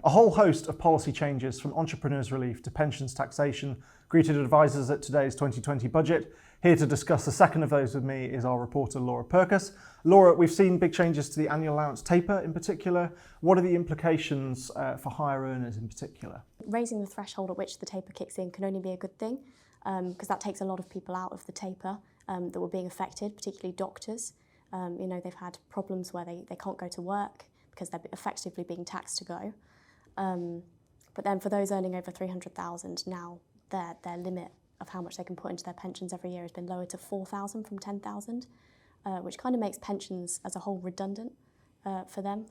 A whole host of policy changes from entrepreneurs' relief to pensions taxation greeted advisors at today's 2020 budget. Here to discuss the second of those with me is our reporter Laura Purkess. Laura, we've seen big changes to the annual allowance taper in particular. What are the implications for higher earners in particular? Raising the threshold at which the taper kicks in can only be a good thing because that takes a lot of people out of the taper that were being affected, particularly doctors. They've had problems where they can't go to work because they're effectively being taxed to go. But then for those earning over 300,000 now, their limit of how much they can put into their pensions every year has been lowered to 4,000 from 10,000, which kind of makes pensions as a whole redundant for them.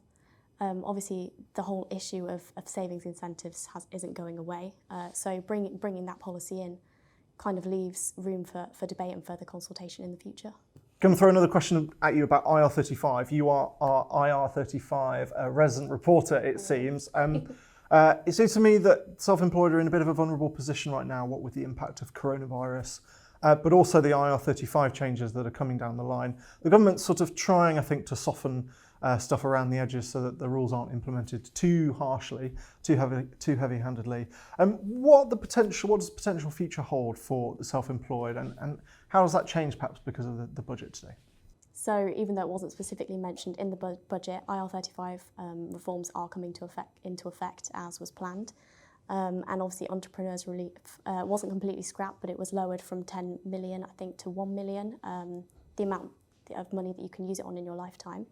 Obviously, the whole issue of savings incentives isn't going away, so bringing that policy in kind of leaves room for debate and further consultation in the future. Going to throw another question at you about IR35. You are our IR35 resident reporter, it seems. It seems to me that self-employed are in a bit of a vulnerable position right now, what with the impact of coronavirus, but also the IR35 changes that are coming down the line. The government's sort of trying, I think, to soften stuff around the edges so that the rules aren't implemented too harshly, too heavy-handedly. What does potential future hold for the self-employed, and how does that change perhaps because of the budget today? So even though it wasn't specifically mentioned in the budget, IR35 reforms are coming into effect as was planned. And obviously entrepreneurs' relief wasn't completely scrapped, but it was lowered from 10 million, I think, to 1 million, the amount of money that you can use it on in your lifetime.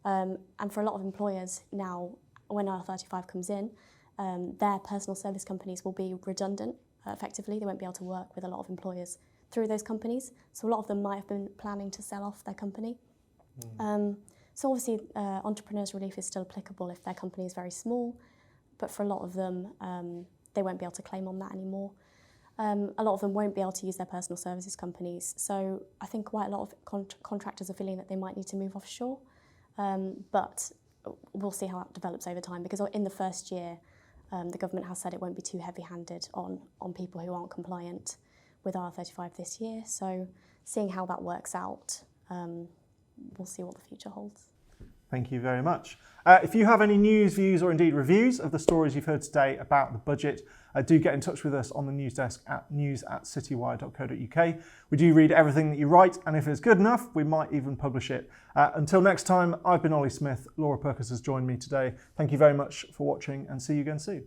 And for a lot of employers now, when IR35 comes in, their personal service companies will be redundant effectively. They won't be able to work with a lot of employers through those companies. So a lot of them might have been planning to sell off their company. So obviously entrepreneurs' relief is still applicable if their company is very small, but for a lot of them, they won't be able to claim on that anymore. A lot of them won't be able to use their personal services companies. So I think quite a lot of contractors are feeling that they might need to move offshore. But we'll see how that develops over time, because in the first year, the government has said it won't be too heavy-handed on people who aren't compliant with IR35 this year. So seeing how that works out, we'll see what the future holds. Thank you very much. If you have any news, views, or indeed reviews of the stories you've heard today about the budget, do get in touch with us on the news desk at news@citywire.co.uk. We do read everything that you write, and if it's good enough, we might even publish it. Until next time, I've been Ollie Smith. Laura Purkess has joined me today. Thank you very much for watching, and see you again soon.